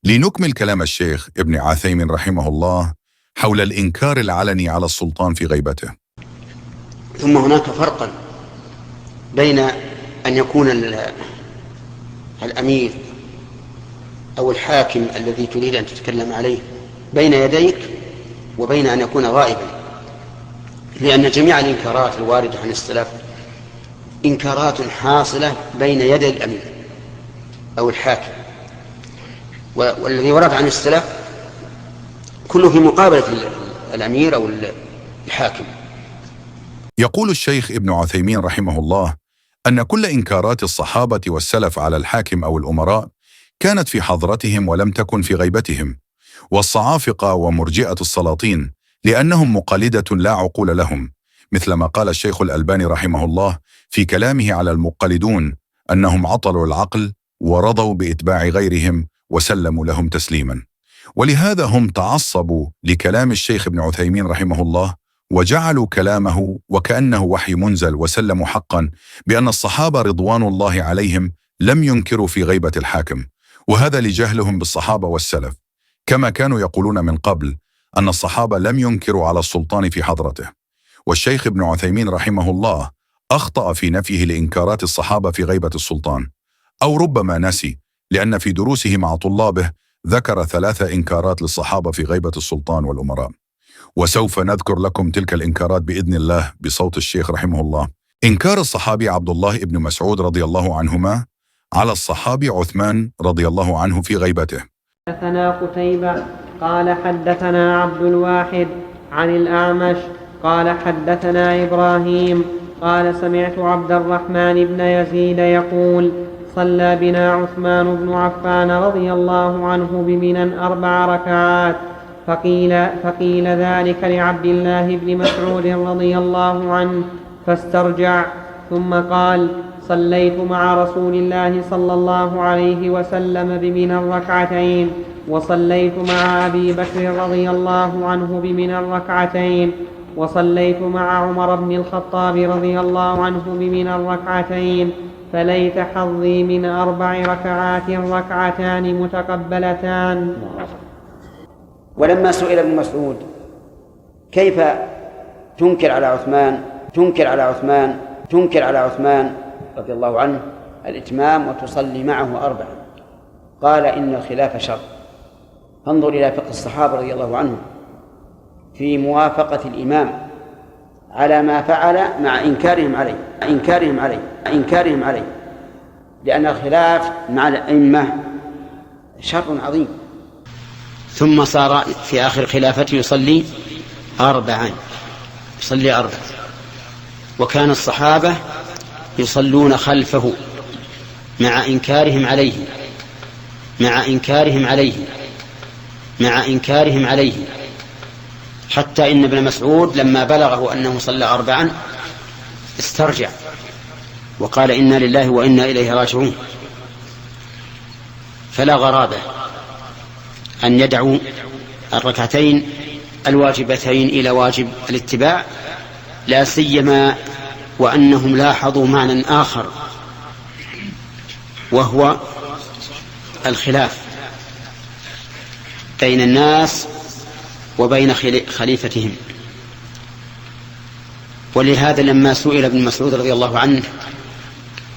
لنكمل كلام الشيخ ابن عثيمين رحمه الله حول الإنكار العلني على السلطان في غيبته. ثم هناك فرق بين أن يكون الأمير أو الحاكم الذي تريد أن تتكلم عليه بين يديك وبين أن يكون غائبا، لأن جميع الإنكارات الواردة عن السلف إنكارات حاصلة بين يدي الأمير أو الحاكم، والذي ورد عن السلف كله في مقابلة الأمير أو الحاكم. يقول الشيخ ابن عثيمين رحمه الله أن كل إنكارات الصحابة والسلف على الحاكم أو الأمراء كانت في حضرتهم ولم تكن في غيبتهم، والصعافقة ومرجئة السلاطين لأنهم مقلدة لا عقول لهم، مثل ما قال الشيخ الألباني رحمه الله في كلامه على المقلدون أنهم عطلوا العقل ورضوا بإتباع غيرهم وسلموا لهم تسليما. ولهذا هم تعصبوا لكلام الشيخ ابن عثيمين رحمه الله وجعلوا كلامه وكأنه وحي منزل، وسلموا حقا بأن الصحابة رضوان الله عليهم لم ينكروا في غيبة الحاكم، وهذا لجهلهم بالصحابة والسلف، كما كانوا يقولون من قبل أن الصحابة لم ينكروا على السلطان في حضرته. والشيخ ابن عثيمين رحمه الله أخطأ في نفيه لإنكارات الصحابة في غيبة السلطان، أو ربما نسي، لأن في دروسه مع طلابه ذكر 3 إنكارات للصحابة في غيبة السلطان والأمراء، وسوف نذكر لكم تلك الإنكارات بإذن الله بصوت الشيخ رحمه الله. إنكار الصحابي عبد الله بن مسعود رضي الله عنهما على الصحابي عثمان رضي الله عنه في غيبته. حدثنا قتيبة قال حدثنا عبد الواحد عن الأعمش قال حدثنا إبراهيم قال سمعت عبد الرحمن بن يزيد يقول صلى بنا عثمان بن عفان رضي الله عنه بمنى 4 ركعات، فقيل ذلك لعبد الله بن مسعود رضي الله عنه فاسترجع، ثم قال صليت مع رسول الله صلى الله عليه وسلم بمنى 2 وصليت مع أبي بكر رضي الله عنه بمنى 2 وصليت مع عمر بن الخطاب رضي الله عنه بمنى 2 فليت حظي من 4 ركعات 2 متقبلتان. ولما سئل ابن مسعود كيف تنكر على عثمان رضي الله عنه الإتمام وتصلي معه 4، قال إن الخلاف شر. فانظر إلى فقه الصحابة رضي الله عنهم في موافقة الإمام على ما فعل مع إنكارهم عليه لأن الخلاف مع الأئمة شر عظيم. ثم صار في آخر خلافته يصلي 4، وكان الصحابة يصلون خلفه مع إنكارهم عليه حتى إن ابن مسعود لما بلغه أنه صلى 4 استرجع وقال إنا لله وإنا إليه راجعون. فلا غرابة أن يدعوا 2 الواجبتين إلى واجب الاتباع، لا سيما وأنهم لاحظوا معنى آخر وهو الخلاف بين الناس وبين خليفتهم. ولهذا لما سئل ابن مسعود رضي الله عنه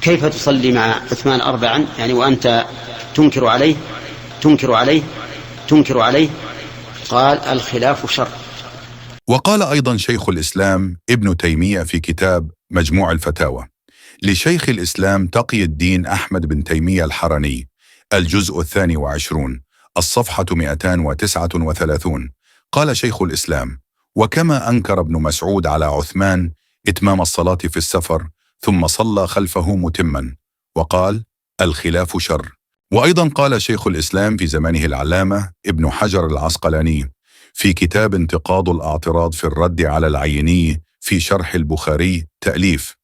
كيف تصلي مع عثمان 4 يعني وأنت تنكر عليه قال الخلاف شر. وقال أيضا شيخ الإسلام ابن تيمية في كتاب مجموع الفتاوى لشيخ الإسلام تقي الدين أحمد بن تيمية الحرني الجزء 22 الصفحة 239، قال شيخ الإسلام: وكما أنكر ابن مسعود على عثمان إتمام الصلاة في السفر ثم صلى خلفه متما، وقال الخلاف شر. وأيضا قال شيخ الإسلام في زمانه العلامة ابن حجر العسقلاني في كتاب انتقاض الاعتراض في الرد على العيني في شرح البخاري تأليف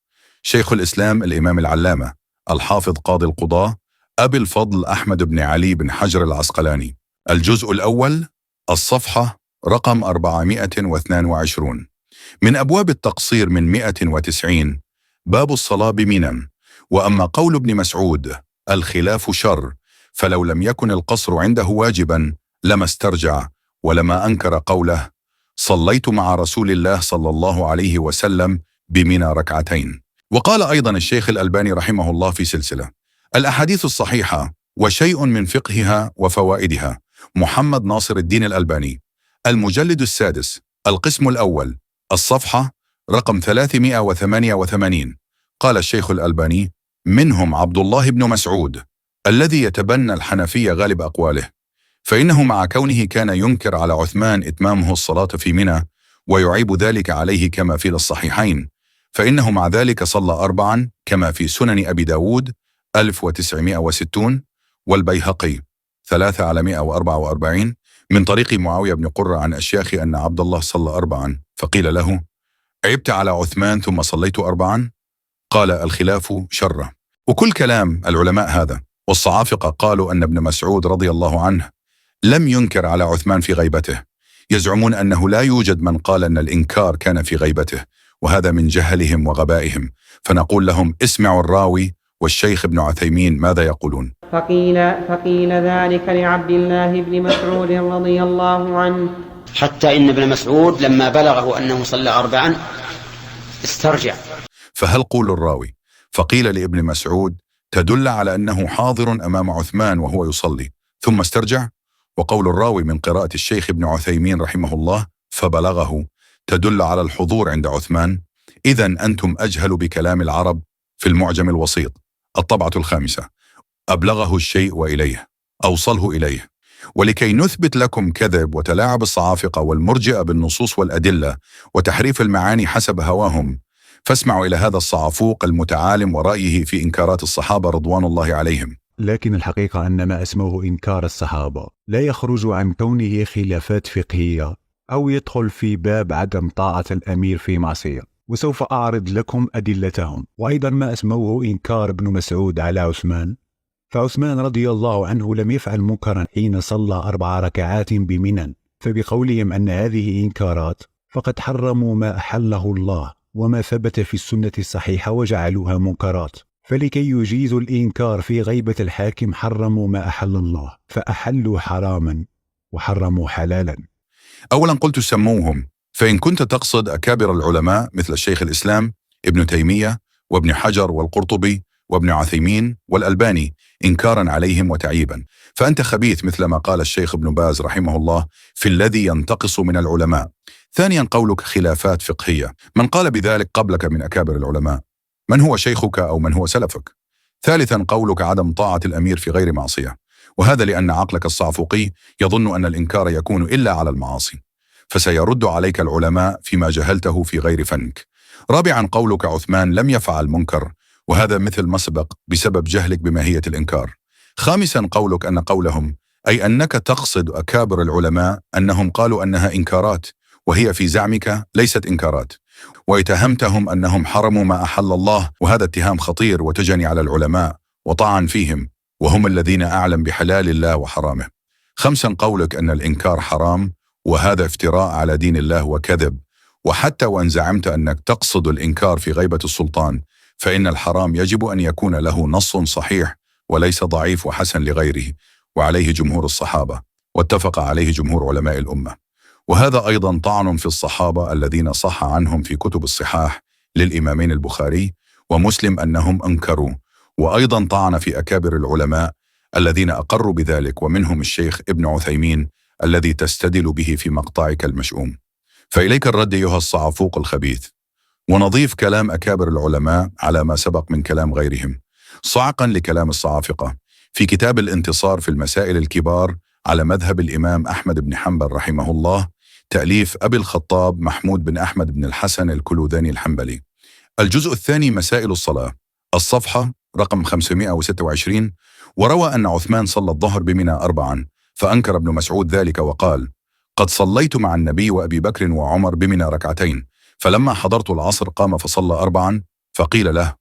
شيخ الإسلام الإمام العلامة الحافظ قاضي القضاة أبي الفضل أحمد بن علي بن حجر العسقلاني الجزء الأول الصفحة رقم 422 من أبواب التقصير من 190 باب الصلاة بمنى. وأما قول ابن مسعود الخلاف شر فلو لم يكن القصر عنده واجبا لما استرجع ولما أنكر قوله: صليت مع رسول الله صلى الله عليه وسلم بمنى ركعتين. وقال أيضا الشيخ الألباني رحمه الله في سلسلة الأحاديث الصحيحة وشيء من فقهها وفوائدها، محمد ناصر الدين الألباني، المجلد 6، القسم الأول، الصفحة رقم 388. قال الشيخ الألباني: منهم عبد الله بن مسعود الذي يتبنى الحنفية غالب أقواله، فإنه مع كونه كان ينكر على عثمان إتمامه الصلاة في منى ويعيب ذلك عليه كما في الصحيحين، فإنه مع ذلك صلى 4 كما في سنن أبي داود 1960 والبيهقي 3/144 من طريق معاوية بن قرة عن أشياخ أن عبد الله صلى 4، فقيل له: عبت على عثمان ثم صليت 4؟ قال: الخلاف شره. وكل كلام العلماء هذا. والصعافقة قالوا أن ابن مسعود رضي الله عنه لم ينكر على عثمان في غيبته، يزعمون أنه لا يوجد من قال أن الإنكار كان في غيبته، وهذا من جهلهم وغبائهم. فنقول لهم: اسمعوا الراوي والشيخ ابن عثيمين ماذا يقولون. فقيل ذلك لعبد الله بن مسعود رضي الله عنه، حتى إن ابن مسعود لما بلغه أنه صلى 4 استرجع. فهل قول الراوي فقيل لابن مسعود تدل على أنه حاضر أمام عثمان وهو يصلي ثم استرجع؟ وقول الراوي من قراءة الشيخ ابن عثيمين رحمه الله فبلغه تدل على الحضور عند عثمان. إذن أنتم أجهل بكلام العرب في المعجم الوسيط الطبعة 5: أبلغه الشيء وإليه، أوصله إليه. ولكي نثبت لكم كذب وتلاعب الصعافقة والمرجئة بالنصوص والأدلة وتحريف المعاني حسب هواهم، فاسمعوا إلى هذا الصعفوق المتعالم ورأيه في إنكارات الصحابة رضوان الله عليهم. لكن الحقيقة أن ما اسمه إنكار الصحابة لا يخرج عن كونه خلافات فقهية أو يدخل في باب عدم طاعة الأمير في معصية، وسوف أعرض لكم أدلتهم. وأيضا ما اسمه إنكار ابن مسعود على عثمان، فعثمان رضي الله عنه لم يفعل منكرا حين صلى 4 ركعات بمنى، فبقولهم أن هذه إنكارات فقد حرموا ما أحله الله وما ثبت في السنة الصحيحة وجعلوها منكرات. فلكي يجيزوا الإنكار في غيبة الحاكم حرموا ما أحل الله، فأحلوا حراما وحرموا حلالا. أولا قلت سموهم، فإن كنت تقصد أكابر العلماء مثل الشيخ الإسلام ابن تيمية وابن حجر والقرطبي وابن عثيمين والألباني إنكارا عليهم وتعييبا، فأنت خبيث مثل ما قال الشيخ ابن باز رحمه الله في الذي ينتقص من العلماء. ثانيا قولك خلافات فقهية، من قال بذلك قبلك من أكابر العلماء؟ من هو شيخك أو من هو سلفك؟ ثالثا قولك عدم طاعة الأمير في غير معصية، وهذا لأن عقلك الصعفوقي يظن أن الإنكار يكون إلا على المعاصي، فسيرد عليك العلماء فيما جهلته في غير فنك. رابعا قولك عثمان لم يفعل منكر، وهذا مثل ما سبق بسبب جهلك بماهية الإنكار. خامسا قولك أن قولهم أي أنك تقصد أكابر العلماء أنهم قالوا أنها إنكارات، وهي في زعمك ليست إنكارات، واتهمتهم أنهم حرموا ما أحل الله، وهذا اتهام خطير وتجني على العلماء وطعن فيهم، وهم الذين أعلم بحلال الله وحرامه. خمسا قولك أن الإنكار حرام، وهذا افتراء على دين الله وكذب، وحتى وإن زعمت أنك تقصد الإنكار في غيبة السلطان فإن الحرام يجب أن يكون له نص صحيح وليس ضعيف وحسن لغيره، وعليه جمهور الصحابة واتفق عليه جمهور علماء الأمة. وهذا أيضا طعن في الصحابة الذين صح عنهم في كتب الصحاح للإمامين البخاري ومسلم أنهم أنكروا، وأيضا طعن في أكابر العلماء الذين أقروا بذلك، ومنهم الشيخ ابن عثيمين الذي تستدل به في مقطعك المشؤوم. فإليك الرد أيها الصعفوق الخبيث، ونضيف كلام أكابر العلماء على ما سبق من كلام غيرهم، صعقا لكلام الصعافقة في كتاب الانتصار في المسائل الكبار على مذهب الإمام أحمد بن حنبل رحمه الله، تأليف أبي الخطاب محمود بن أحمد بن الحسن الكلوداني الحنبلي، الجزء الثاني مسائل الصلاة، الصفحة رقم 526. وروى أن عثمان صلى الظهر بمنى 4، فأنكر ابن مسعود ذلك وقال: قد صليت مع النبي وأبي بكر وعمر بمنى 2، فلما حضرت العصر قام فصلى 4، فقيل له: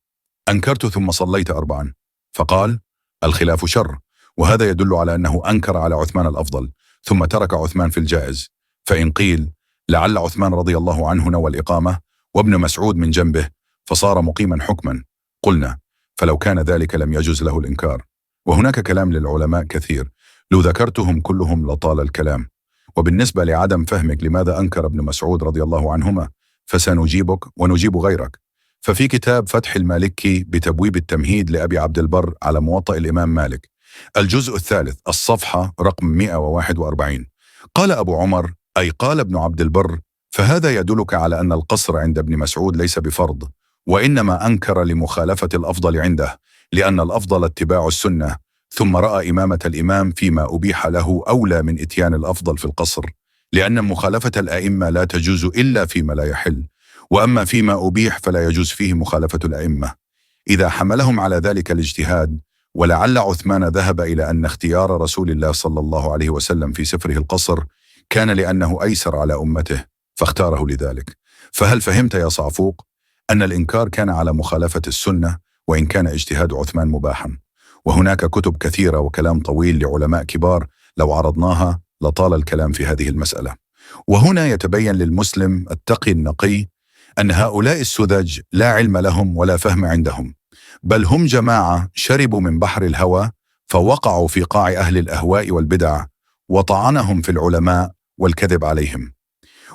أنكرت ثم صليت 4، فقال: الخلاف شر. وهذا يدل على أنه أنكر على عثمان الأفضل ثم ترك عثمان في الجائز. فإن قيل لعل عثمان رضي الله عنه نوى الإقامة وابن مسعود من جنبه فصار مقيما حكما، قلنا: فلو كان ذلك لم يجوز له الإنكار، وهناك كلام للعلماء كثير، لو ذكرتهم كلهم لطال الكلام. وبالنسبة لعدم فهمك لماذا أنكر ابن مسعود رضي الله عنهما فسنجيبك ونجيب غيرك. ففي كتاب فتح المالكي بتبويب التمهيد لأبي عبد البر على موطأ الإمام مالك، الجزء الثالث الصفحة رقم 141، قال أبو عمر أي قال ابن عبد البر: فهذا يدلك على أن القصر عند ابن مسعود ليس بفرض، وإنما أنكر لمخالفة الأفضل عنده، لأن الأفضل اتباع السنة، ثم رأى إمامة الإمام فيما أبيح له أولى من إتيان الأفضل في القصر، لأن مخالفة الأئمة لا تجوز إلا فيما لا يحل، وأما فيما أبيح فلا يجوز فيه مخالفة الأئمة. إذا حملهم على ذلك الاجتهاد، ولعل عثمان ذهب إلى أن اختيار رسول الله صلى الله عليه وسلم في سفره القصر كان لأنه أيسر على أمته فاختاره لذلك. فهل فهمت يا صعفوق أن الإنكار كان على مخالفة السنة وإن كان اجتهاد عثمان مباحا؟ وهناك كتب كثيرة وكلام طويل لعلماء كبار لو عرضناها لطال الكلام في هذه المسألة. وهنا يتبين للمسلم التقي النقي أن هؤلاء السذج لا علم لهم ولا فهم عندهم، بل هم جماعة شربوا من بحر الهوى فوقعوا في قاع أهل الأهواء والبدع وطعنهم في العلماء والكذب عليهم.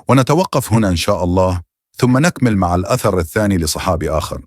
ونتوقف هنا إن شاء الله، ثم نكمل مع الأثر الثاني لصحابي آخر.